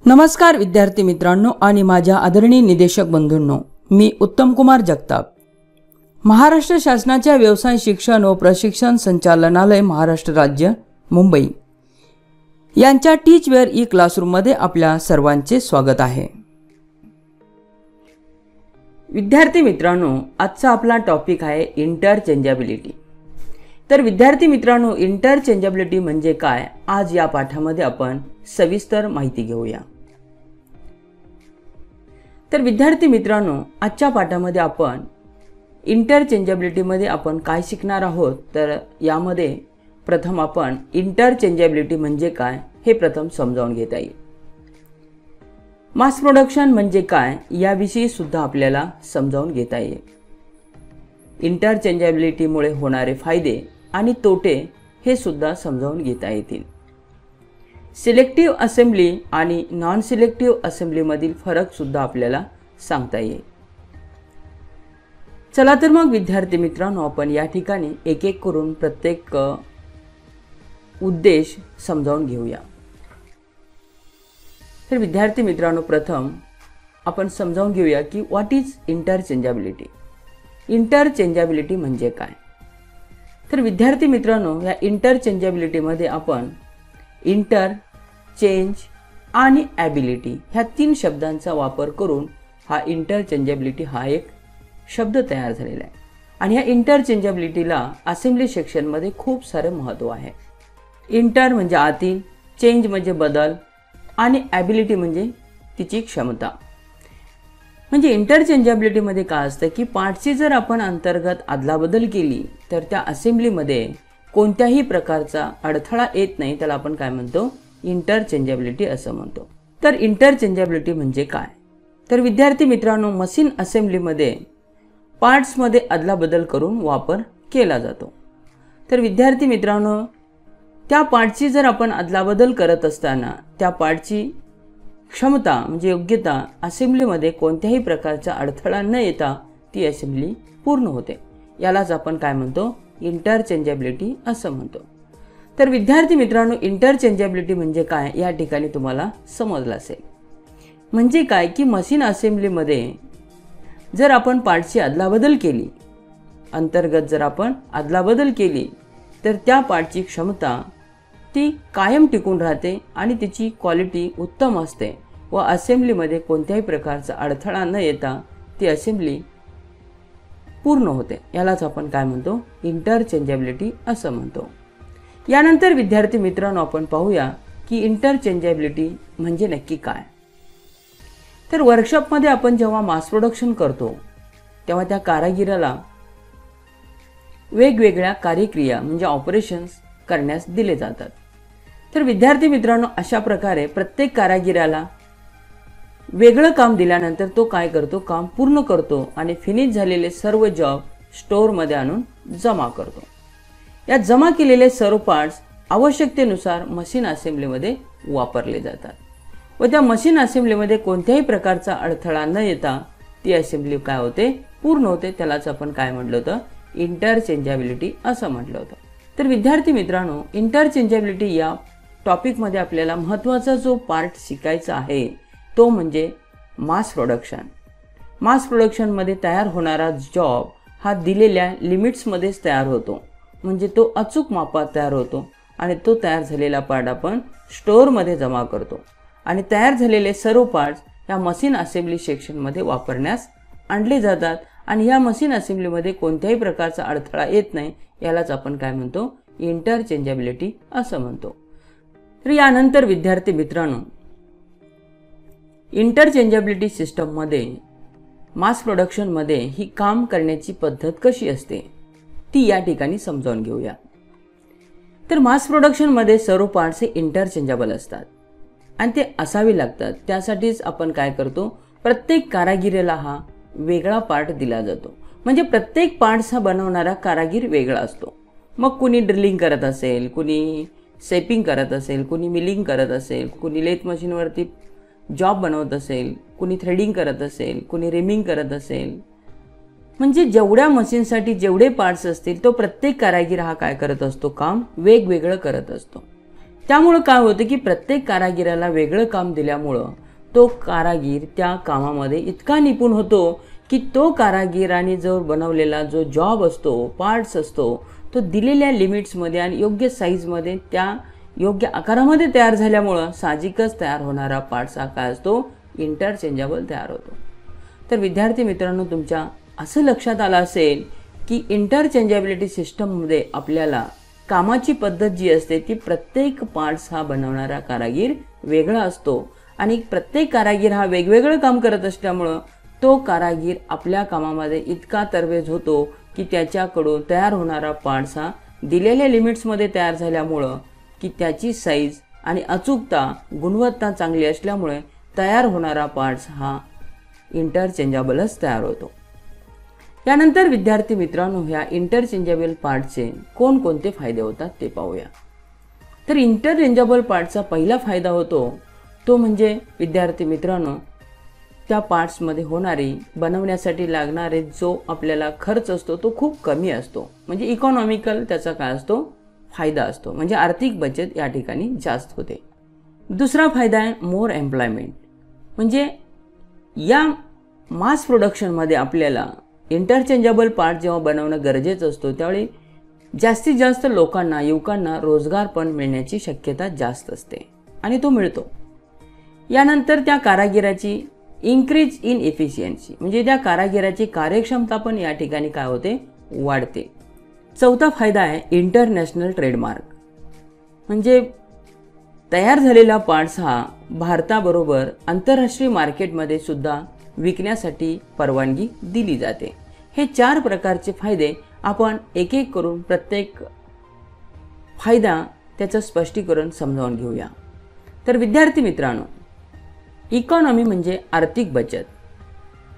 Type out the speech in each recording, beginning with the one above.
नमस्कार विद्यार्थी मित्रांनो आणि माझ्या आदरणीय निदेशक बंधूंनो, मी उत्तम कुमार जगताप. महाराष्ट्र शासनाच्या व्यवसाय शिक्षण व प्रशिक्षण संचालनालय महाराष्ट्र राज्य मुंबई यांच्या टीचवेअर ई क्लासरूममध्ये आपल्या सर्वांचे स्वागत आहे. विद्यार्थी मित्रांनो, आजचा आपला टॉपिक आहे इंटरचेंजेबिलिटी. तर विद्यार्थी मित्रांनो, इंटरचेंजेबिलिटी म्हणजे काय, आज या पाठामध्ये आपण सविस्तर माहिती घेऊया. तर विद्यार्थी मित्रांनो, आजच्या पाठामध्ये आपण इंटरचेंजेबिलिटीमध्ये आपण काय शिकणार आहोत. तर यामध्ये प्रथम आपण इंटरचेंजेबिलिटी म्हणजे काय हे प्रथम समजावून घेता येईल. मास प्रोडक्शन म्हणजे काय याविषयी सुद्धा आपल्याला समजावून घेता येईल. इंटरचेंजेबिलिटीमुळे होणारे फायदे आणि तोटे हे सुद्धा समजावून घेता येतील. सिलेक्टिव्ह असेंब्ली आणि नॉन सिलेक्टिव्ह असेंब्लीमधील फरक सुद्धा आपल्याला सांगता येईल. चला तर मग विद्यार्थी मित्रांनो, आपण या ठिकाणी एक एक करून प्रत्येक उद्देश समजावून घेऊया. तर विद्यार्थी मित्रांनो, प्रथम आपण समजावून घेऊया की व्हॉट इज इंटरचेंजेबिलिटी. इंटरचेंजेबिलिटी म्हणजे काय. तर विद्यार्थी मित्रांनो, या इंटरचेंजेबिलिटीमध्ये आपण इंटर, चेंज आणि ॲबिलिटी ह्या तीन शब्दांचा वापर करून हा इंटरचेंजेबिलिटी हा एक शब्द तयार झालेला आहे. आणि या इंटरचेंजेबिलिटीला असेंब्ली सेक्शनमध्ये खूप सारे महत्त्व आहे. इंटर म्हणजे आतील, चेंज म्हणजे बदल आणि ॲबिलिटी म्हणजे तिची क्षमता. म्हणजे इंटरचेंजेबिलिटीमध्ये काय असतं की पार्टची जर आपण अंतर्गत अदलाबदल केली तर त्या असेंब्लीमध्ये कोणत्याही प्रकारचा अडथळा येत नाही. त्याला आपण काय म्हणतो, इंटरचेंजेबिलिटी असं म्हणतो. तर इंटरचेंजेबिलिटी म्हणजे काय. तर विद्यार्थी मित्रांनो, मशीन असेंब्लीमध्ये पार्ट्समध्ये अदलाबदल करून वापर केला जातो. तर विद्यार्थी मित्रांनो, त्या पार्टची जर आपण अदलाबदल करत असताना त्या पार्टची क्षमता म्हणजे योग्यता असेंब्लीमध्ये कोणत्याही प्रकारचा अडथळा न येता ती असेंब्ली पूर्ण होते. यालाच आपण काय म्हणतो, इंटरचेंजेबिलिटी असं म्हणतो. तर विद्यार्थी मित्रांनो, इंटरचेंजेबिलिटी म्हणजे काय या ठिकाणी तुम्हाला समजलं असेल. म्हणजे काय की मशीन असेंब्लीमध्ये जर आपण पार्टची अदलाबदल केली, अंतर्गत जर आपण अदलाबदल केली तर त्या पार्टची क्षमता ती कायम टिकून राहते आणि तिची क्वालिटी उत्तम असते व असेंब्लीमध्ये कोणत्याही प्रकारचा अडथळा न येता ती असेंब्ली पूर्ण होते. यालाच आपण काय म्हणतो, इंटरचेंजेबिलिटी असं म्हणतो. यानंतर विद्यार्थी मित्रांनो, आपण पाहूया की इंटरचेंजेबिलिटी म्हणजे नक्की काय. तर वर्कशॉपमध्ये आपण जेव्हा मास प्रोडक्शन करतो तेव्हा त्या कारागिराला वेगवेगळ्या कार्यक्रिया म्हणजे ऑपरेशन्स करण्यास दिले जातात. तर विद्यार्थी मित्रांनो, अशा प्रकारे प्रत्येक कारागिराला वेगळं काम दिल्यानंतर तो काय करतो, काम पूर्ण करतो आणि फिनिश झालेले सर्व जॉब स्टोअरमध्ये आणून जमा करतो. या जमा केलेले सर्व पार्ट्स आवश्यकतेनुसार मशीन असेंब्लीमध्ये वापरले जातात व त्या मशीन असेंब्लीमध्ये कोणत्याही प्रकारचा अडथळा न येता ती असेंब्ली काय होते, पूर्ण होते. त्यालाच आपण काय म्हटलं होतं, इंटरचेंजेबिलिटी असं म्हटलं होतं. तर विद्यार्थी मित्रांनो, इंटरचेंजेबिलिटी या टॉपिकमध्ये आपल्याला महत्त्वाचा जो पार्ट शिकायचा आहे तो म्हणजे मास प्रोडक्शन. मास प्रोडक्शनमध्ये तयार होणारा जॉब हा दिलेल्या लिमिट्समध्येच तयार होतो. म्हणजे तो अचूक मापात तयार होतो आणि तो तयार झालेला पार्ट आपण स्टोअरमध्ये जमा करतो आणि तयार झालेले सर्व पार्ट्स या मशीन असेंब्ली सेक्शनमध्ये वापरण्यास आणले जातात आणि या मशीन असेंब्लीमध्ये कोणत्याही प्रकारचा अडथळा येत नाही. यालाच आपण काय म्हणतो, इंटरचेंजेबिलिटी असं म्हणतो. तर यानंतर विद्यार्थी मित्रांनो, इंटरचेंजेबिलिटी सिस्टममध्ये मास प्रोडक्शनमध्ये ही काम करण्याची पद्धत कशी असते ती या ठिकाणी समजावून घेऊया. तर मास प्रोडक्शनमध्ये सर्व पार्ट्स हे इंटरचेंजेबल असतात आणि ते असावे लागतात. त्यासाठीच आपण काय करतो, प्रत्येक कारागिरीला हा वेगळा पार्ट दिला जातो. म्हणजे प्रत्येक पार्ट्स हा बनवणारा कारागीर वेगळा असतो. मग कुणी ड्रिलिंग करत असेल, कुणी शेपिंग करत असेल, कुणी मिलिंग करत असेल, कुणी लेथ मशीनवरती जॉब बनवत असेल, कुणी थ्रेडिंग करत असेल, कुणी रिमिंग करत असेल. म्हणजे जेवढ्या मशीनसाठी जेवढे पार्ट्स असतील तो प्रत्येक कारागीर हा काय करत असतो, काम वेगवेगळं करत असतो. त्यामुळं काय होतं की प्रत्येक कारागिराला वेगळं काम दिल्यामुळं तो कारागीर त्या कामामध्ये इतका निपुण होतो की तो कारागिराने जो बनवलेला जो जॉब असतो, पार्ट्स असतो, तो दिलेल्या लिमिट्समध्ये आणि योग्य साईजमध्ये त्या योग्य आकारामध्ये तयार झाल्यामुळं साहजिकच तयार होणारा पार्ट्स हा काय असतो, इंटरचेंजेबल तयार होतो. तर विद्यार्थी मित्रांनो, तुमच्या असं लक्षात आलं असेल की इंटरचेंजेबिलिटी सिस्टममध्ये आपल्याला कामाची पद्धत जी असते ती प्रत्येक पार्ट्स हा बनवणारा कारागीर वेगळा असतो आणि प्रत्येक कारागीर हा वेगवेगळं काम करत असल्यामुळं तो कारागीर आपल्या कामामध्ये इतका तरबेज होतो की त्याच्याकडून तयार होणारा पार्ट्स हा दिलेल्या लिमिट्समध्ये तयार झाल्यामुळं की त्याची साईज आणि अचूकता, गुणवत्ता चांगली असल्यामुळे तयार होणारा पार्ट्स हा इंटरचेंजेबलच तयार होतो. यानंतर विद्यार्थी मित्रांनो, ह्या इंटरचेंजेबल पार्टचे कोणकोणते फायदे होतात ते पाहूया. तर इंटरचेंजेबल पार्टचा पहिला फायदा होतो तो म्हणजे विद्यार्थी मित्रांनो, त्या पार्ट्समध्ये होणारी बनवण्यासाठी लागणारे जो आपल्याला खर्च असतो तो खूप कमी असतो. म्हणजे इकॉनॉमिकल त्याचा काय असतो, फायदा असतो. म्हणजे आर्थिक बचत या ठिकाणी जास्त होते. दुसरा फायदा आहे मोर एम्प्लॉयमेंट. म्हणजे या मास प्रोडक्शनमध्ये आपल्याला इंटरचेंजेबल पार्ट जेव्हा बनवणं गरजेचं असतो त्यावेळी जास्तीत जास्त लोकांना, युवकांना रोजगार पण मिळण्याची शक्यता जास्त असते आणि तो मिळतो. यानंतर त्या कारागिराची इन्क्रीज इन एफिशियन्सी. म्हणजे त्या कारागिराची कार्यक्षमता पण या ठिकाणी काय होते, वाढते. चौथा फायदा आहे इंटरनॅशनल ट्रेडमार्क. म्हणजे तयार झालेला पार्ट्स हा भारताबरोबर आंतरराष्ट्रीय मार्केटमध्ये सुद्धा विकण्यासाठी परवानगी दिली जाते. हे 4 प्रकारचे फायदे आपण एक एक करून प्रत्येक फायदा त्याचं स्पष्टीकरण समजावून घेऊया. तर विद्यार्थी मित्रांनो, इकॉनॉमी म्हणजे आर्थिक बचत.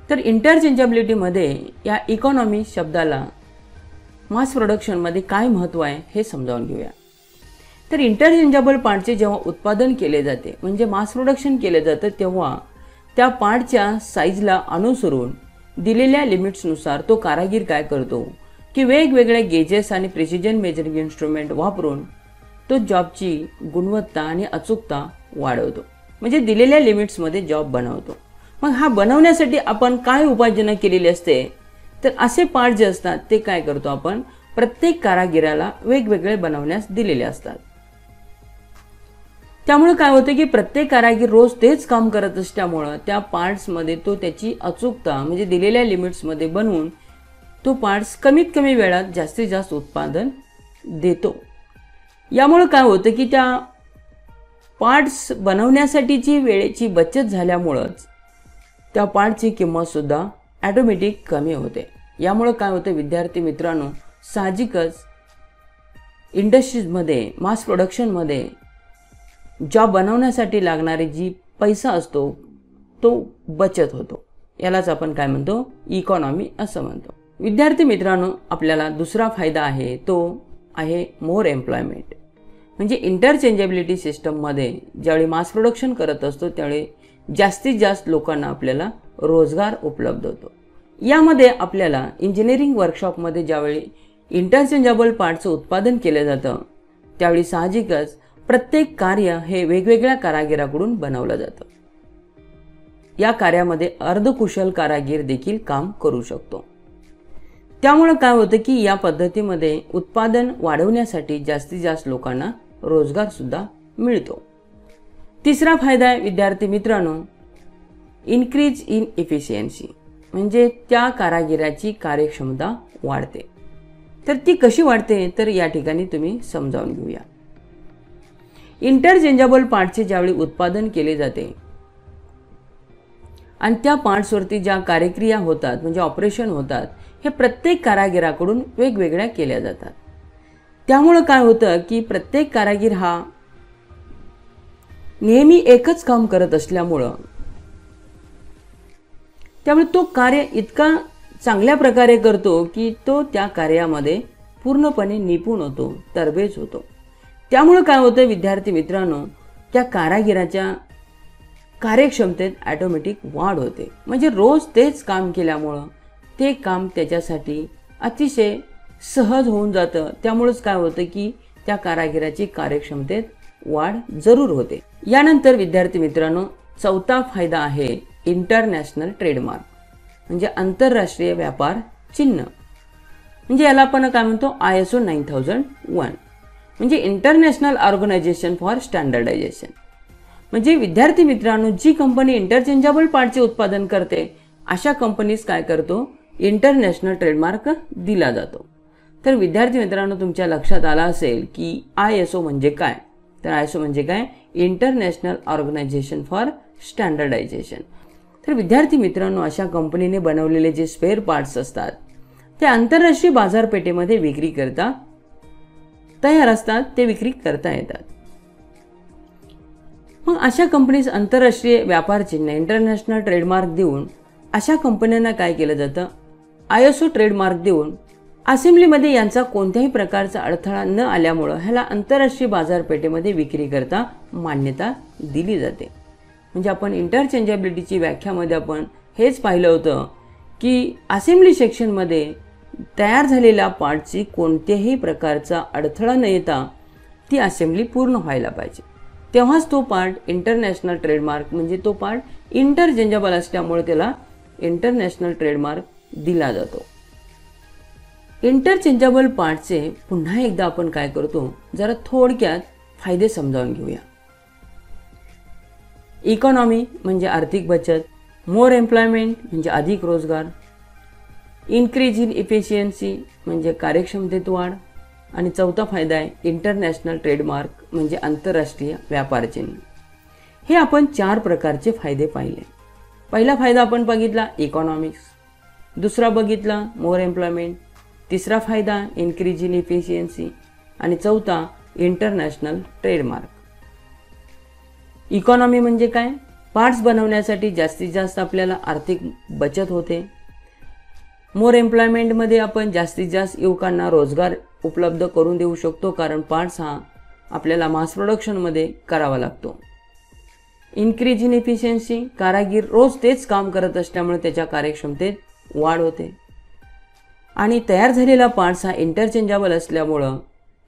तर इंटरचेंजेबिलिटीमध्ये या इकॉनॉमी शब्दाला मास प्रोडक्शनमध्ये काय महत्त्व आहे हे समजावून घेऊया. तर इंटरचेंजेबल पार्टचे जेव्हा उत्पादन केले जाते म्हणजे मास प्रोडक्शन केले जातं तेव्हा त्या पार्टच्या साईजला अनुसरून दिलेल्या लिमिट्सनुसार तो कारागीर काय करतो की वेगवेगळे गेजेस आणि प्रिसिजन मेजरिंग इन्स्ट्रुमेंट वापरून तो जॉबची गुणवत्ता आणि अचूकता वाढवतो. म्हणजे दिलेल्या लिमिट्समध्ये जॉब बनवतो. मग हा बनवण्यासाठी आपण काय उपाययोजना केलेली असते, तर असे पार्ट जे असतात ते काय करतो आपण प्रत्येक कारागिराला वेगवेगळे बनवण्यास दिलेले असतात. त्यामुळे काय होतं की प्रत्येक कारागीर रोज तेच काम करत असल्यामुळं त्या पार्ट्समध्ये तो त्याची अचूकता म्हणजे दिलेल्या लिमिट्समध्ये बनवून तो पार्ट्स कमीत कमी वेळात जास्तीत जास्त उत्पादन देतो. यामुळे काय होतं की त्या पार्ट्स बनवण्यासाठीची वेळेची बचत झाल्यामुळंच त्या पार्टची किंमतसुद्धा ॲटोमॅटिक कमी होते. यामुळे काय होतं विद्यार्थी मित्रांनो, साहजिकच इंडस्ट्रीजमध्ये मास प्रोडक्शनमध्ये जॉब बनवण्यासाठी लागणारी जी पैसा असतो तो बचत होतो. यालाच आपण काय म्हणतो, इकॉनॉमी असं म्हणतो. विद्यार्थी मित्रांनो, आपल्याला दुसरा फायदा आहे तो आहे मोर एम्प्लॉयमेंट. म्हणजे इंटरचेंजेबिलिटी सिस्टममध्ये ज्यावेळी मास प्रोडक्शन करत असतो त्यावेळी जास्तीत जास्त लोकांना आपल्याला रोजगार उपलब्ध होतो. यामध्ये आपल्याला इंजिनिअरिंग वर्कशॉपमध्ये ज्यावेळी इंटरचेंजेबल पार्टचं उत्पादन केलं जातं त्यावेळी साहजिकच प्रत्येक कार्य हे वेगवेगळ्या कारागिराकडून बनवलं जातं. या कार्यामध्ये अर्धकुशल कारागीर देखील काम करू शकतो. त्यामुळे काय होतं की या पद्धतीमध्ये उत्पादन वाढवण्यासाठी जास्तीत जास्त लोकांना रोजगार सुद्धा मिळतो. तिसरा फायदा आहे विद्यार्थी मित्रांनो, इन्क्रीज इन एफिशियन्सी. म्हणजे त्या कारागिराची कार्यक्षमता वाढते. तर ती कशी वाढते तर या ठिकाणी तुम्ही समजावून घेऊया. इंटरचेंजेबल पार्टचे ज्यावेळी उत्पादन केले जाते आणि त्या पार्ट्सवरती ज्या कार्यक्रिया होतात म्हणजे ऑपरेशन होतात हे प्रत्येक कारागिराकडून वेगवेगळ्या केल्या जातात. त्यामुळे काय होतं की प्रत्येक कारागीर हा नेहमी एकच काम करत असल्यामुळं त्यामुळे तो कार्य इतका चांगल्या प्रकारे करतो की तो त्या कार्यामध्ये पूर्णपणे निपुण होतो, तरबेज होतो. त्यामुळे काय होतं विद्यार्थी मित्रांनो, त्या कारागिराच्या कार्यक्षमतेत ॲटोमॅटिक वाढ होते. म्हणजे रोज तेच काम केल्यामुळं ते काम त्याच्यासाठी अतिशय सहज होऊन जातं. त्यामुळेच काय होतं की त्या कारागिराची कार्यक्षमतेत वाढ जरूर होते. यानंतर विद्यार्थी मित्रांनो, चौथा फायदा आहे इंटरनॅशनल ट्रेडमार्क, म्हणजे आंतरराष्ट्रीय व्यापार चिन्ह. म्हणजे याला आपण काय म्हणतो, ISO 9001, म्हणजे इंटरनॅशनल ऑर्गनायझेशन फॉर स्टँडर्डायझेशन. म्हणजे विद्यार्थी मित्रांनो, जी कंपनी इंटरचेंजेबल पार्टचे उत्पादन करते अशा कंपनीज काय करतो, इंटरनॅशनल ट्रेडमार्क दिला जातो. तर विद्यार्थी मित्रांनो, तुमच्या लक्षात आला असेल की ISO म्हणजे काय. तर ISO म्हणजे काय, इंटरनॅशनल ऑर्गनायझेशन फॉर स्टँडर्डायझेशन. तर विद्यार्थी मित्रांनो, अशा कंपनीने बनवलेले जे स्पेअर पार्ट्स असतात ते आंतरराष्ट्रीय बाजारपेठेमध्ये विक्री करता तयार असतात, ते विक्री करता येतात. मग अशा कंपनीज आंतरराष्ट्रीय व्यापार चिन्ह इंटरनॅशनल ट्रेडमार्क देऊन अशा कंपन्यांना काय केलं जातं, ISO ट्रेडमार्क देऊन असेंब्लीमध्ये यांचा कोणत्याही प्रकारचा अडथळा न आल्यामुळं ह्याला आंतरराष्ट्रीय बाजारपेठेमध्ये विक्री करता मान्यता दिली जाते. म्हणजे आपण इंटरचेंजेबिलिटीची व्याख्यामध्ये आपण हेच पाहिलं होतं की असेंब्ली सेक्शनमध्ये तयार झालेल्या पार्टची कोणत्याही प्रकारचा अडथळा न येता ती असेंब्ली पूर्ण व्हायला पाहिजे, तेव्हाच तो पार्ट इंटरनॅशनल ट्रेडमार्क, म्हणजे तो पार्ट इंटरचेंजेबल असल्यामुळे त्याला इंटरनॅशनल ट्रेडमार्क दिला जातो. इंटरचेंजेबल पार्टचे पुन्हा एकदा आपण काय करतो, जरा थोडक्यात फायदे समजावून घेऊया. इकॉनॉमी म्हणजे आर्थिक बचत, मोर एम्प्लॉयमेंट म्हणजे अधिक रोजगार, इन्क्रीज इन इफिशियन्सी म्हणजे कार्यक्षमतेत वाढ, आणि चौथा फायदा आहे इंटरनॅशनल ट्रेडमार्क म्हणजे आंतरराष्ट्रीय व्यापार चिन्ह. हे आपण 4 प्रकारचे फायदे पाहिले. पहिला फायदा आपण बघितला इकॉनॉमिक्स, दुसरा बघितला मोर एम्प्लॉयमेंट, तिसरा फायदा इन्क्रीज इन इफिशियन्सी, आणि चौथा इंटरनॅशनल ट्रेडमार्क. इकॉनॉमी म्हणजे काय, पार्ट्स बनवण्यासाठी जास्तीत जास्त आपल्याला आर्थिक बचत होते. मोर एम्प्लॉयमेंटमध्ये आपण जास्तीत जास्त युवकांना रोजगार उपलब्ध करून देऊ शकतो, कारण पार्ट्स हा आपल्याला मास प्रोडक्शनमध्ये करावा लागतो. इन्क्रीज इन इफिशियन्सी, कारागीर रोज तेच काम करत असल्यामुळे त्याच्या कार्यक्षमतेत वाढ होते. आणि तयार झालेला पार्ट्स हा इंटरचेंजेबल असल्यामुळं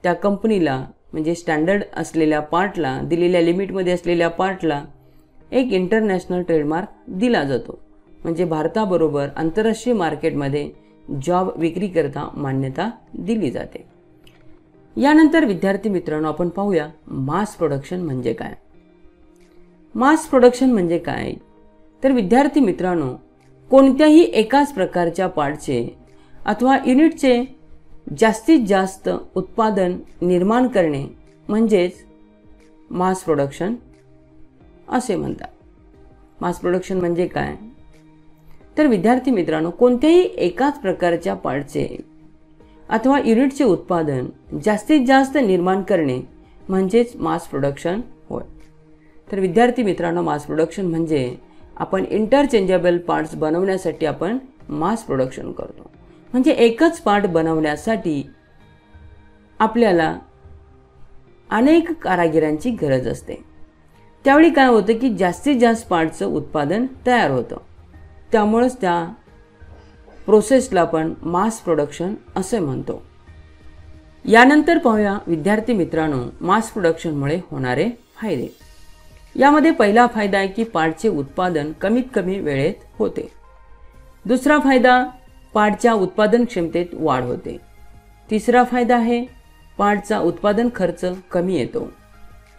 त्या कंपनीला, म्हणजे स्टँडर्ड असलेल्या पार्टला, दिलेल्या लिमिटमध्ये असलेल्या पार्टला एक इंटरनॅशनल ट्रेडमार्क दिला जातो. म्हणजे भारताबरोबर आंतरराष्ट्रीय मार्केटमध्ये जॉब विक्री करता मान्यता दिली जाते. यानंतर विद्यार्थी मित्रांनो, आपण पाहूया मास प्रोडक्शन म्हणजे काय. मास प्रोडक्शन म्हणजे काय, तर विद्यार्थी मित्रांनो, कोणत्याही एकाच प्रकारच्या पार्टचे अथवा युनिटचे जास्तीत जास्त उत्पादन निर्माण करणे म्हणजेच मास प्रोडक्शन असे म्हणतात. मास प्रोडक्शन म्हणजे काय, तर विद्यार्थी मित्रांनो, कोणत्याही एकाच प्रकारच्या पार्टचे अथवा युनिटचे उत्पादन जास्तीत जास्त निर्माण करणे म्हणजेच मास प्रोडक्शन होय. तर विद्यार्थी मित्रांनो, मास प्रोडक्शन म्हणजे आपण इंटरचेंजेबल पार्ट्स बनवण्यासाठी आपण मास प्रोडक्शन करतो. म्हणजे एकच पार्ट बनवण्यासाठी आपल्याला अनेक कारागिरांची गरज असते. त्यावेळी काय होतं की जास्तीत जास्त पार्टचं उत्पादन तयार होतं, त्यामुळेच त्या प्रोसेसला आपण मास प्रोडक्शन असे म्हणतो. यानंतर पाहूया विद्यार्थी मित्रांनो, मास प्रोडक्शनमुळे होणारे फायदे. यामध्ये पहिला फायदा आहे की पार्टचे उत्पादन कमीत कमी वेळेत होते. दुसरा फायदा, पार्टच्या उत्पादन क्षमतेत वाढ होते. तिसरा फायदा आहे पार्टचा उत्पादन खर्च कमी येतो.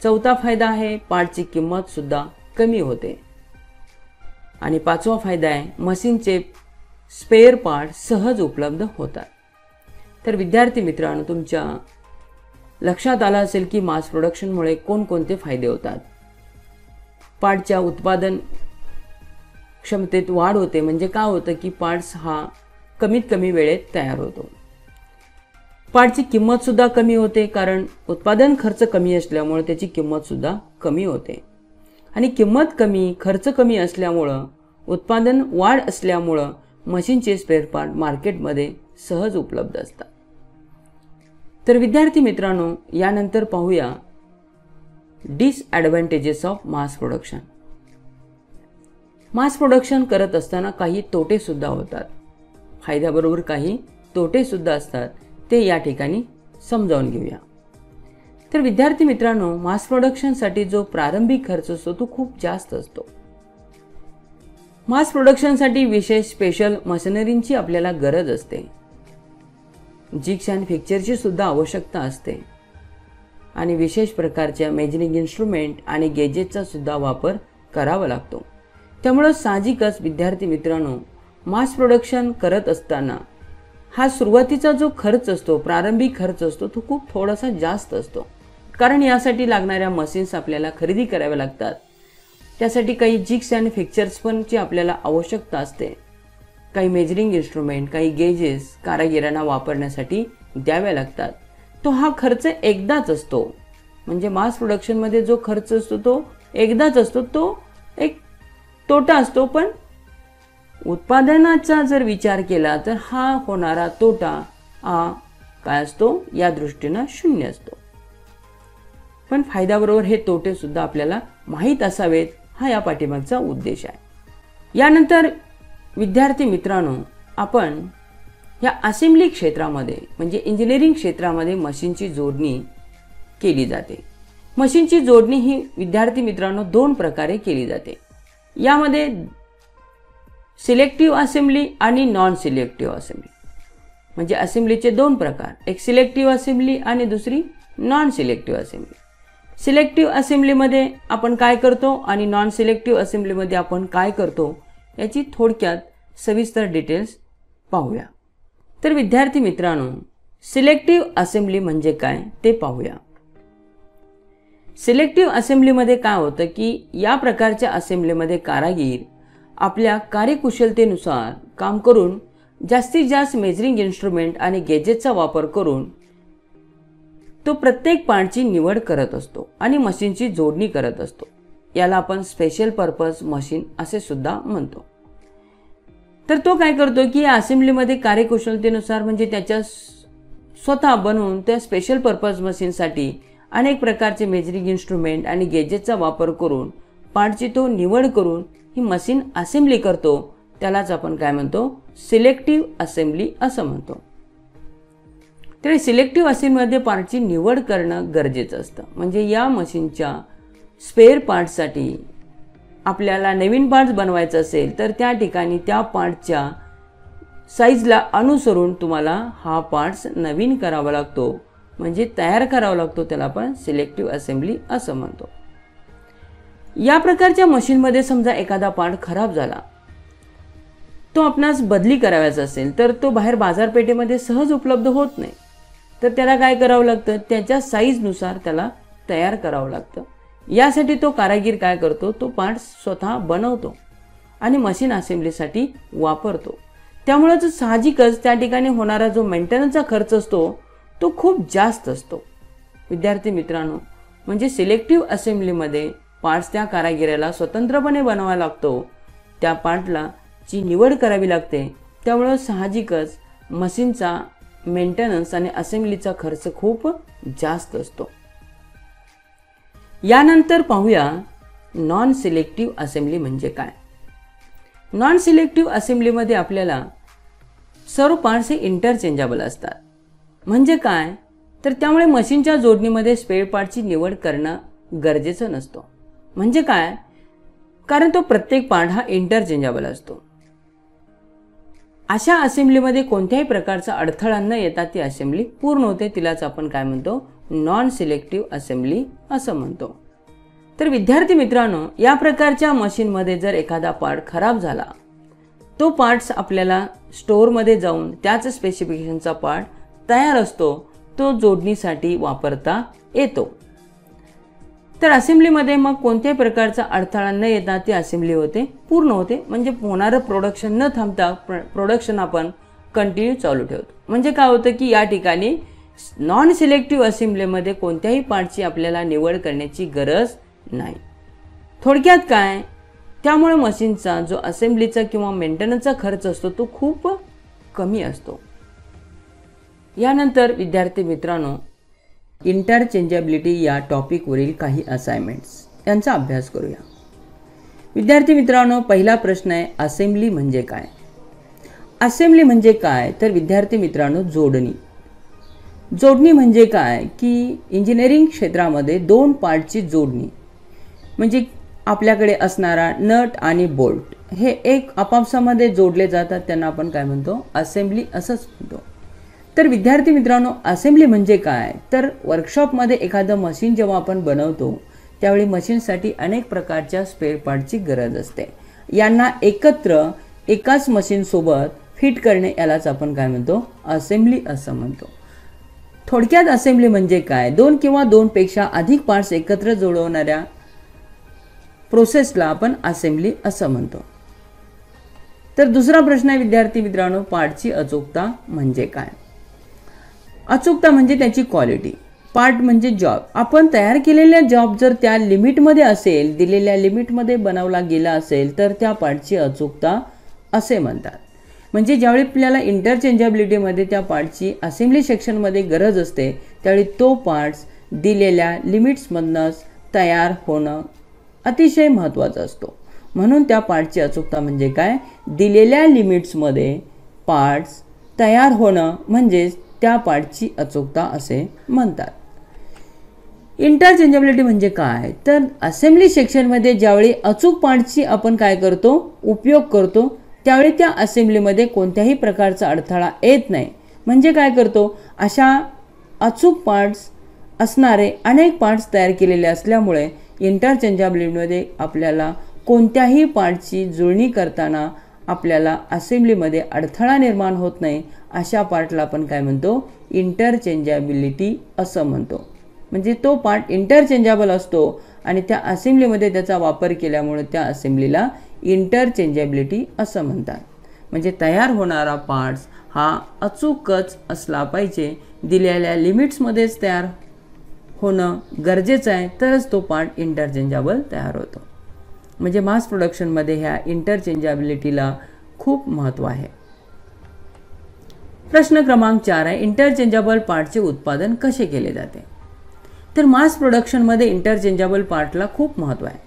चौथा फायदा आहे पार्टची किंमत सुद्धा कमी होते. आणि पाचवा फायदा आहे मशीनचे स्पेअर पार्ट सहज उपलब्ध होतात. तर विद्यार्थी मित्रांनो, तुमच्या लक्षात आलं असेल की मास प्रोडक्शनमुळे कोणकोणते फायदे होतात. पार्टच्या उत्पादन क्षमतेत वाढ होते, म्हणजे काय होतं की पार्ट्स हा कमीत कमी वेळेत तयार होतो. पार्टची किंमत सुद्धा कमी होते, कारण उत्पादन खर्च कमी असल्यामुळे त्याची किंमत सुद्धा कमी होते. आणि किंमत कमी, खर्च कमी असल्यामुळं, उत्पादन वाढ असल्यामुळं मशीनचे स्पेअर पार्ट मार्केटमध्ये सहज उपलब्ध असतात. तर विद्यार्थी मित्रांनो, यानंतर पाहूया disadvantages of mass production. Mass production करत असताना काही तोटे सुद्धा होतात, फायद्याबरोबर काही तोटे सुद्धा असतात, ते या ठिकाणी समजावून घेऊया. तर विद्यार्थी मित्रांनो, मास प्रोडक्शनसाठी जो प्रारंभिक खर्च असतो तो खूप जास्त असतो. मास प्रोडक्शनसाठी विशेष स्पेशल मशिनरींची आपल्याला गरज असते. जिग्स अँड फिक्चरची सुद्धा आवश्यकता असते आणि विशेष प्रकारच्या मेजरिंग इन्स्ट्रुमेंट आणि गेजेसचा सुद्धा वापर करावा लागतो. त्यामुळे साहजिकच विद्यार्थी मित्रांनो, मास प्रोडक्शन करत असताना हा सुरुवातीचा जो खर्च असतो, प्रारंभिक खर्च असतो, तो खूप थोडासा जास्त असतो. कारण यासाठी लागणाऱ्या मशीन्स आपल्याला खरेदी कराव्या लागतात. त्यासाठी काही जिग्स अँड फिक्चर्स पणची आपल्याला आवश्यकता असते. काही मेजरिंग इन्स्ट्रुमेंट, काही गेजेस कारागिरांना वापरण्यासाठी द्याव्या लागतात. तो हा खर्च एकदाच असतो. म्हणजे मास प्रोडक्शनमध्ये जो खर्च असतो तो एकदाच असतो. तो एक तोटा असतो. पण उत्पादनाचा जर विचार केला तर हा होणारा तोटा हा काय असतो, या दृष्टीने शून्य असतो. पण फायद्याबरोबर हे तोटे सुद्धा आपल्याला माहीत असावेत, हा या पाठीमागचा उद्देश आहे. यानंतर विद्यार्थी मित्रांनो, आपण या असेंब्ली क्षेत्रामध्ये म्हणजे इंजिनिअरिंग क्षेत्रामध्ये मशीनची जोडणी केली जाते. मशीनची जोडणी ही विद्यार्थी मित्रांनो 2 प्रकारे केली जाते. यामध्ये सिलेक्टिव्ह असेंब्ली आणि नॉन सिलेक्टिव्ह असेंब्ली म्हणजे असेंब्लीचे 2 प्रकार, एक सिलेक्टिव्ह असेंब्ली आणि दुसरी नॉन सिलेक्टिव्ह असेंब्ली. सिलेक्टिव्ह असेंब्लीमध्ये आपण काय करतो आणि नॉन सिलेक्टिव्ह असेंब्लीमध्ये आपण काय करतो याची थोडक्यात सविस्तर डिटेल्स पाहूया. तर विद्यार्थी मित्रांनो, सिलेक्टिव्ह असेंब्ली म्हणजे काय ते पाहूया. सिलेक्टिव्ह असेंब्लीमध्ये काय होतं की या प्रकारच्या असेंब्लीमध्ये कारागीर आपल्या कार्यकुशलतेनुसार काम करून जास्तीत जास्त मेजरिंग इन्स्ट्रुमेंट आणि गेजेसचा वापर करून तो प्रत्येक पार्टची निवड करत असतो आणि मशीनची जोडणी करत असतो. याला आपण स्पेशल पर्पज मशीन असे सुद्धा म्हणतो. तर तो काय करतो की या असेंब्लीमध्ये कार्यकुशलतेनुसार म्हणजे त्याच्या स्वतः बनवून त्या स्पेशल पर्पज मशीनसाठी अनेक प्रकारचे मेजरिंग इन्स्ट्रुमेंट आणि गेजेसचा वापर करून पार्टची तो निवड करून ही मशीन असेंब्ली करतो. त्यालाच आपण काय म्हणतो, सिलेक्टिव्ह असेंब्ली असं म्हणतो. तर सिलेक्टिव्ह असेंब्लीमध्ये पार्टची निवड करणं गरजेचं असतं. म्हणजे या मशीनच्या स्पेअर पार्टसाठी आपल्याला नवीन पार्ट्स बनवायचं असेल तर त्या ठिकाणी त्या पार्टच्या साईजला अनुसरून तुम्हाला हा पार्ट्स नवीन करावा लागतो, म्हणजे तयार करावा लागतो. त्याला आपण सिलेक्टिव्ह असेंब्ली असं म्हणतो. या प्रकारच्या मशीनमध्ये समजा एखादा पार्ट खराब झाला, तो आपणास बदली करायचा असेल तर तो बाहेर बाजारपेठेमध्ये सहज उपलब्ध होत नाही. तर त्याला काय करावं लागतं, त्याच्या साईजनुसार त्याला तयार करावं लागतं. यासाठी तो कारागीर काय करतो, तो पार्ट स्वतः बनवतो आणि मशीन असेंब्लीसाठी वापरतो. त्यामुळेच साहजिकच त्या ठिकाणी होणारा जो मेंटेनन्सचा खर्च असतो तो खूप जास्त असतो. विद्यार्थी मित्रांनो, म्हणजे सिलेक्टिव्ह असेंब्लीमध्ये पार्ट्स त्या कारागिराला स्वतंत्रपणे बनवावा लागतो. त्या पार्टला ची निवड करावी लागते. त्यामुळे साहजिकच मशीनचा मेंटेनन्स आणि असेंब्लीचा खर्च खूप जास्त असतो. यानंतर पाहूया नॉन सिलेक्टिव्ह असेंब्ली म्हणजे काय. नॉन सिलेक्टिव्ह असेंब्लीमध्ये आपल्याला सर्व पार्ट्स हे इंटरचेंजेबल असतात. म्हणजे काय, तर त्यामुळे मशीनच्या जोडणीमध्ये स्पेअर पार्टची निवड करणं गरजेचं नसतं. म्हणजे काय, कारण तो प्रत्येक पार्ट हा इंटरचेंजेबल असतो. अशा असेंब्लीमध्ये कोणत्याही प्रकारचा अडथळा न येता ती असेंब्ली पूर्ण होते. तिलाच आपण काय म्हणतो, नॉन सिलेक्टिव्ह असेंब्ली असं म्हणतो. तर विद्यार्थी मित्रांनो, या प्रकारच्या मशीनमध्ये जर एखादा पार्ट खराब झाला, तो पार्ट्स आपल्याला स्टोअरमध्ये जाऊन त्याच स्पेसिफिकेशनचा पार्ट तयार असतो, तो जोडणीसाठी वापरता येतो. तर असेंब्लीमध्ये मग कोणत्याही प्रकारचा अडथळा न येता ती असेंब्ली होते, पूर्ण होते. म्हणजे होणारं प्रोडक्शन न थांबता प्रोडक्शन आपण कंटिन्यू चालू ठेवतो. म्हणजे काय होतं की या ठिकाणी नॉन सिलेक्टिव्ह असेंब्लीमध्ये कोणत्याही पार्टची आपल्याला निवड करण्याची गरज नाही. थोडक्यात काय, त्यामुळे मशीनचा जो असेंब्लीचा किंवा मेंटेनन्सचा खर्च असतो तो खूप कमी असतो. यानंतर विद्यार्थी मित्रांनो, इंटरचेंजेबिलिटी या टॉपिकवरील काही असाइनमेंट्स यांचा अभ्यास करूया. विद्यार्थी मित्रांनो, पहिला प्रश्न आहे, असेंब्ली म्हणजे काय. असेंब्ली म्हणजे काय, तर विद्यार्थी मित्रांनो जोडणी. जोडणी म्हणजे काय की इंजिनिअरिंग क्षेत्रामध्ये दोन पार्टची जोडणी, म्हणजे आपल्याकडे असणारा नट आणि बोल्ट हे एक आपापसामध्ये जोडले जातात, त्यांना आपण काय म्हणतो, असेंब्ली असंच म्हणतो. तर विद्यार्थी मित्रांनो, असेंब्ली म्हणजे काय तर वर्कशॉपमध्ये एखादं मशीन जेव्हा आपण बनवतो त्यावेळी मशीनसाठी अनेक प्रकारच्या स्पेअर पार्टची गरज असते. यांना एकत्र एकाच मशीनसोबत फिट करणे यालाच आपण काय म्हणतो, असेंब्ली असं म्हणतो. थोडक्यात असेंब्ली म्हणजे काय, दोन किंवा दोनपेक्षा अधिक पार्ट्स एकत्र जोडवणाऱ्या प्रोसेसला आपण असेंब्ली असं म्हणतो. तर दुसरा प्रश्न आहे विद्यार्थी मित्रांनो, पार्टची अचूकता म्हणजे काय. अचूकता म्हणजे त्याची क्वालिटी. पार्ट म्हणजे जॉब. आपण तयार केलेल्या जॉब जर त्या लिमिटमध्ये असेल, दिलेल्या लिमिटमध्ये बनवला गेला असेल तर त्या पार्टची अचूकता असे म्हणतात. म्हणजे ज्यावेळी आपल्याला इंटरचेंजेबिलिटीमध्ये त्या पार्टची असेंब्ली सेक्शनमध्ये गरज असते त्यावेळी तो पार्ट्स दिलेल्या लिमिट्समधनंच तयार होणं अतिशय महत्त्वाचा असतो. म्हणून त्या पार्टची अचूकता म्हणजे काय, दिलेल्या लिमिट्समध्ये पार्ट्स तयार होणं म्हणजेच त्या पार्टची अचूकता असे म्हणतात. इंटरचेंजेबिलिटी म्हणजे काय तर असेंब्ली सेक्शनमध्ये ज्यावेळी अचूक पार्टची आपण काय करतो, उपयोग करतो त्यावेळी त्या असेंब्लीमध्ये कोणत्याही प्रकारचा अडथळा येत नाही. म्हणजे काय करतो, अशा अचूक पार्ट्स असणारे अनेक पार्ट्स तयार केलेले असल्यामुळे इंटरचेंजेबिलिटीमध्ये आपल्याला कोणत्याही पार्टची जुळणी करताना आपल्याला असेंब्लीमध्ये अडथळा निर्माण होत नाही. अशा पार्टला आपण काय म्हणतो, इंटरचेंजेबिलिटी असं म्हणतो. म्हणजे तो पार्ट इंटरचेंजेबल असतो आणि त्या असेंब्लीमध्ये त्याचा वापर केल्यामुळे त्या असेंब्लीला इंटरचेंजेबिलिटी असं म्हणतात. म्हणजे तयार होणारा पार्ट्स हा अचूकच असला पाहिजे, दिलेल्या लिमिट्समध्येच तयार होणं गरजेचं आहे, तरच तो पार्ट इंटरचेंजेबल तयार होतो. म्हणजे मास प्रोडक्शनमध्ये ह्या इंटरचेंजेबिलिटीला खूप महत्त्व आहे. प्रश्न क्रमांक 4 आहे, इंटरचेंजेबल पार्टचे उत्पादन कसे केले जाते. तर मास प्रोडक्शनमध्ये इंटरचेंजेबल पार्टला खूप महत्त्व आहे.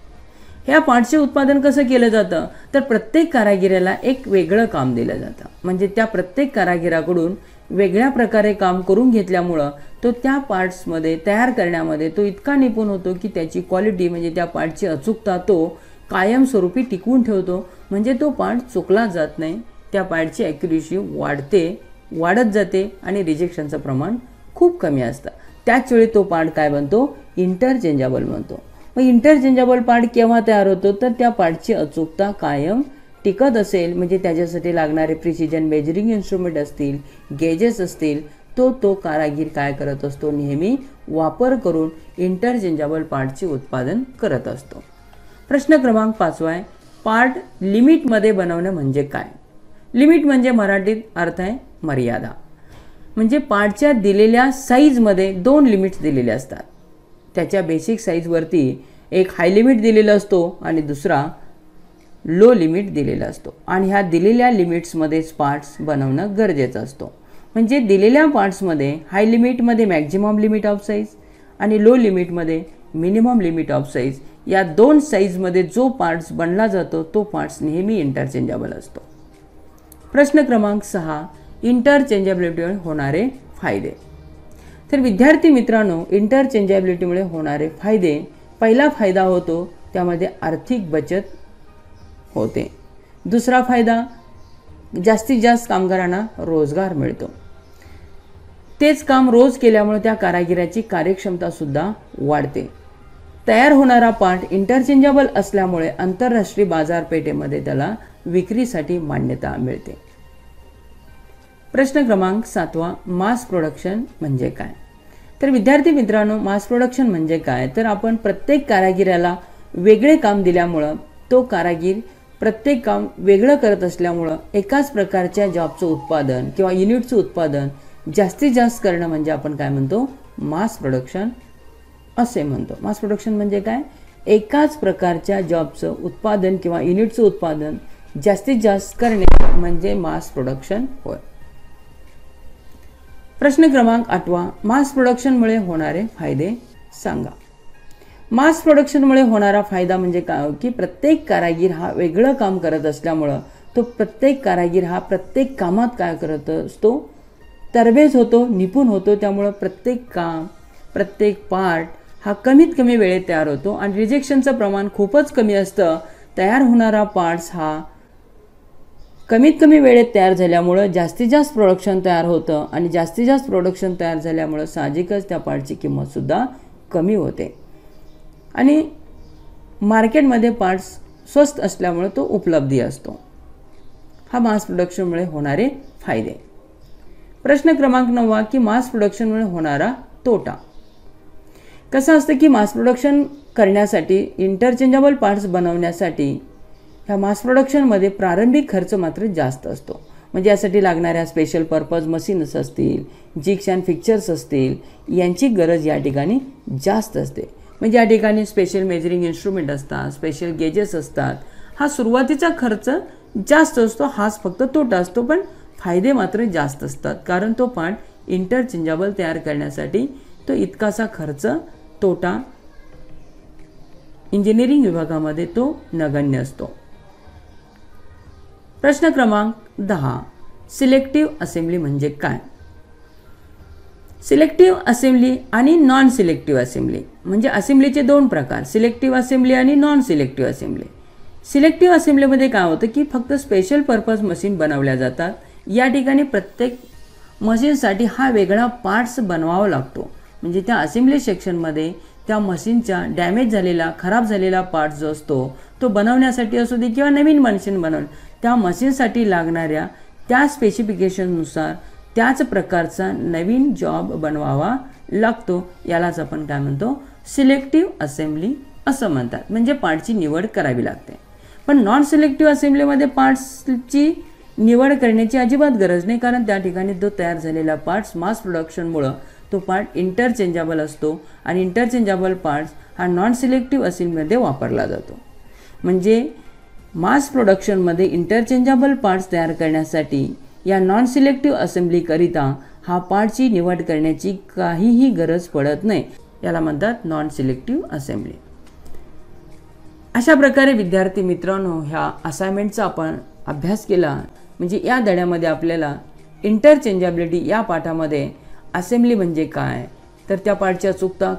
ह्या पार्टचे उत्पादन कसं केलं जातं तर प्रत्येक कारागिराला एक वेगळं काम दिलं जातं. म्हणजे त्या प्रत्येक कारागिराकडून वेगळ्या प्रकारे काम करून घेतल्यामुळं तो त्या पार्ट्समध्ये तयार करण्यामध्ये तो इतका निपुण होतो की त्याची क्वालिटी म्हणजे त्या पार्टची अचूकता तो कायमस्वरूपी टिकवून ठेवतो. म्हणजे तो पार्ट चुकला जात नाही, त्या पार्टची ॲक्युरेसी वाढत जाते आणि रिजेक्शनचं प्रमाण खूप कमी असतं. त्याच वेळी तो पार्ट काय बनतो, इंटरचेंजेबल बनतो. मग इंटरचेंजेबल पार्ट केव्हा तयार होतो तर त्या पार्टची अचूकता कायम टिकत असेल, म्हणजे त्याच्यासाठी लागणारे प्रिसिजन मेजरिंग इन्स्ट्रुमेंट असतील, गेजेस असतील, तो कारागीर काय करत असतो, नेहमी वापर करून इंटरचेंजेबल पार्टचे उत्पादन करत असतो. प्रश्न क्रमांक 5 आहे, पार्ट लिमिटमध्ये बनवणं म्हणजे काय. लिमिट म्हणजे मराठीत अर्थ आहे मर्यादा. म्हणजे पार्टच्या दिलेल्या साईजमध्ये दोन लिमिट्स दिलेले असतात. त्याच्या बेसिक साईजवरती एक हाय लिमिट दिलेला असतो आणि दुसरा लो लिमिट दिलेला असतो. आणि ह्या दिलेल्या लिमिट्समध्येच पार्ट्स बनवणं गरजेचं असतो. म्हणजे दिलेल्या पार्ट्समध्ये हाय लिमिटमध्ये मॅक्झिमम लिमिट ऑफ साईज आणि लो लिमिटमध्ये मिनिमम लिमिट ऑफ साईज, या दोन साईजमध्ये जो पार्ट्स बनला जातो तो पार्ट्स नेहमी इंटरचेंजेबल असतो. प्रश्न क्रमांक 6, इंटरचेंजेबिलिटीमुळे होणारे फायदे. तर विद्यार्थी मित्रांनो, इंटरचेंजेबिलिटीमुळे होणारे फायदे, पहिला फायदा होतो त्यामध्ये आर्थिक बचत होते. दुसरा फायदा, जास्तीत जास्त कामगारांना रोजगार मिळतो. तेच काम रोज केल्यामुळे त्या कारागिराची कार्यक्षमता सुद्धा वाढते. तयार होणारा पार्ट इंटरचेंजेबल असल्यामुळे आंतरराष्ट्रीय बाजारपेठेमध्ये त्याला विक्रीसाठी मान्यता मिळते. प्रश्न क्रमांक 7, मास प्रोडक्शन म्हणजे काय. तर विद्यार्थी मित्रांनो, मास प्रोडक्शन म्हणजे काय तर आपण प्रत्येक कारागिराला वेगळे काम दिल्यामुळं तो कारागीर प्रत्येक काम वेगळं करत असल्यामुळं एकाच प्रकारच्या जॉबचं उत्पादन किंवा युनिटचं उत्पादन जास्तीत जास्त करणं म्हणजे आपण काय म्हणतो, मास प्रोडक्शन असे म्हणतो. मास प्रोडक्शन म्हणजे काय, एकाच प्रकारच्या जॉबचं उत्पादन किंवा युनिटचं उत्पादन जास्तीत जास्त करणे म्हणजे मास प्रोडक्शन होय. प्रश्न क्रमांक 8, मास प्रोडक्शनमुळे होणारे फायदे सांगा. मास प्रोडक्शनमुळे होणारा फायदा म्हणजे काय की प्रत्येक कारागीर हा वेगळं काम करत असल्यामुळं तो प्रत्येक कारागीर हा प्रत्येक कामात काय करत असतो, तरबेज होतो, निपुण होतो. त्यामुळं प्रत्येक काम, प्रत्येक पार्ट हा कमीत कमी वेळेत तयार होतो आणि रिजेक्शनचं प्रमाण खूपच कमी असतं. तयार होणारा पार्ट्स हा कमीत कमी वेळेत तयार झाल्यामुळं जास्तीत जास्त प्रोडक्शन तयार होतं आणि जास्तीत जास्त प्रोडक्शन तयार झाल्यामुळं साहजिकच त्या पार्टची किंमतसुद्धा कमी होते आणि मार्केटमध्ये पार्ट्स स्वस्त असल्यामुळे तो उपलब्धी असतो. हा मास प्रोडक्शनमुळे होणारे फायदे. प्रश्न क्रमांक 9 की मास प्रोडक्शनमुळे होणारा तोटा. कसं असतं की मास प्रोडक्शन करण्यासाठी, इंटरचेंजेबल पार्ट्स बनवण्यासाठी ह्या मास प्रोडक्शनमध्ये प्रारंभिक खर्च मात्र जास्त असतो. म्हणजे यासाठी लागणाऱ्या स्पेशल पर्पज मशीन्स असतील, जिग्स अँड फिक्चर्स असतील, यांची गरज या ठिकाणी जास्त असते. म्हणजे या ठिकाणी स्पेशल मेजरिंग इन्स्ट्रुमेंट असतात, स्पेशल गेजेस असतात. हा सुरुवातीचा खर्च जास्त असतो, हाच फक्त तोटा असतो. पण फायदे मात्र जास्त असतात, कारण तो पार्ट इंटरचेंजेबल तयार करण्यासाठी तो इतकासा खर्च, तोटा इंजिनिअरिंग विभागामध्ये तो नगण्य असतो. प्रश्न क्रमांक 10 सिलेक्टिव्ह असेंब्ली म्हणजे काय. सिलेक्टिव्ह असेंब्ली आणि नॉन सिलेक्टिव्ह असेंब्ली म्हणजे असेंब्लीचे दोन प्रकार, सिलेक्टिव्ह असेंब्ली आणि नॉन सिलेक्टिव्ह असेंब्ली. सिलेक्टिव्ह असेंब्लीमध्ये काय होतं की फक्त स्पेशल पर्पज मशीन बनवल्या जातात. या ठिकाणी प्रत्येक मशीनसाठी हा वेगळा पार्ट्स बनवावा लागतो. म्हणजे त्या असेंब्ली सेक्शनमध्ये त्या मशीनच्या डॅमेज झालेला, खराब झालेला पार्ट जो असतो तो बनवण्यासाठी असू दे किंवा नवीन मशीन बनवून त्या मशीनसाठी लागणाऱ्या त्या स्पेसिफिकेशननुसार त्याच प्रकारचा नवीन जॉब बनवावा लागतो. यालाच आपण काय म्हणतो, सिलेक्टिव्ह असेंब्ली असं म्हणतात. म्हणजे पार्टची निवड करावी लागते. पण नॉन सिलेक्टिव्ह असेंब्लीमध्ये पार्ट्सची निवड करण्याची अजिबात गरज नाही, कारण त्या ठिकाणी तो तयार झालेला पार्ट्स मास प्रोडक्शनमुळं तो पार्ट इंटरचेंजेबल असतो आणि इंटरचेंजेबल पार्ट्स हा नॉन सिलेक्टिव्ह असेंब्लीमध्ये वापरला जातो. म्हणजे मास प्रोडक्शनमध्ये इंटरचेंजेबल पार्ट्स तयार करण्यासाठी या नॉन सिलेक्टिव्ह असेंब्लीकरिता हा पार्टची निवड करण्याची काहीही गरज पडत नाही. याला म्हणतात नॉन सिलेक्टिव्ह असेंब्ली. अशा प्रकारे विद्यार्थी मित्रांनो, ह्या असाइनमेंटचा आपण अभ्यास केला. म्हणजे या धड्यामध्ये आपल्याला इंटरचेंजेबिलिटी या पाठामध्ये असेंब्ली म्हणजे काय, तर त्या पार्टच्या चुकता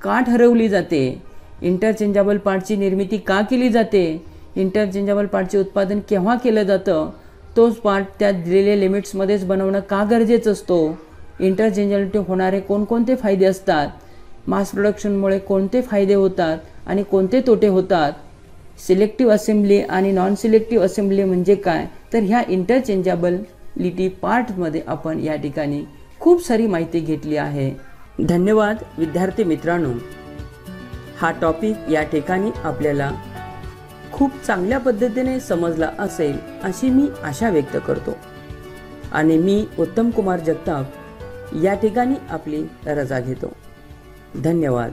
का ठरवली जाते, इंटरचेंजेबल पार्टची निर्मिती का केली जाते, इंटरचेंजेबल पार्टचे उत्पादन केव्हा केलं जातं, तोच पार्ट त्या दिलेल्या लिमिट्समध्येच बनवणं का गरजेचं असतो, इंटरचेंजेबिलिटी होणारे कोणकोणते फायदे असतात, मास प्रोडक्शनमुळे कोणते फायदे होतात आणि कोणते तोटे होतात, सिलेक्टिव्ह असेंब्ली आणि नॉन सिलेक्टिव्ह असेंब्ली म्हणजे काय, तर ह्या इंटरचेंजेबिलिटी पार्टमध्ये आपण या ठिकाणी खूप सारी माहिती घेतली आहे. धन्यवाद विद्यार्थी मित्रांनो. हा टॉपिक या ठिकाणी आपल्याला खूप चांगल्या पद्धतीने समजला असेल अशी मी आशा व्यक्त करतो आणि मी उत्तम कुमार जगताप या ठिकाणी आपली रजा घेतो. धन्यवाद.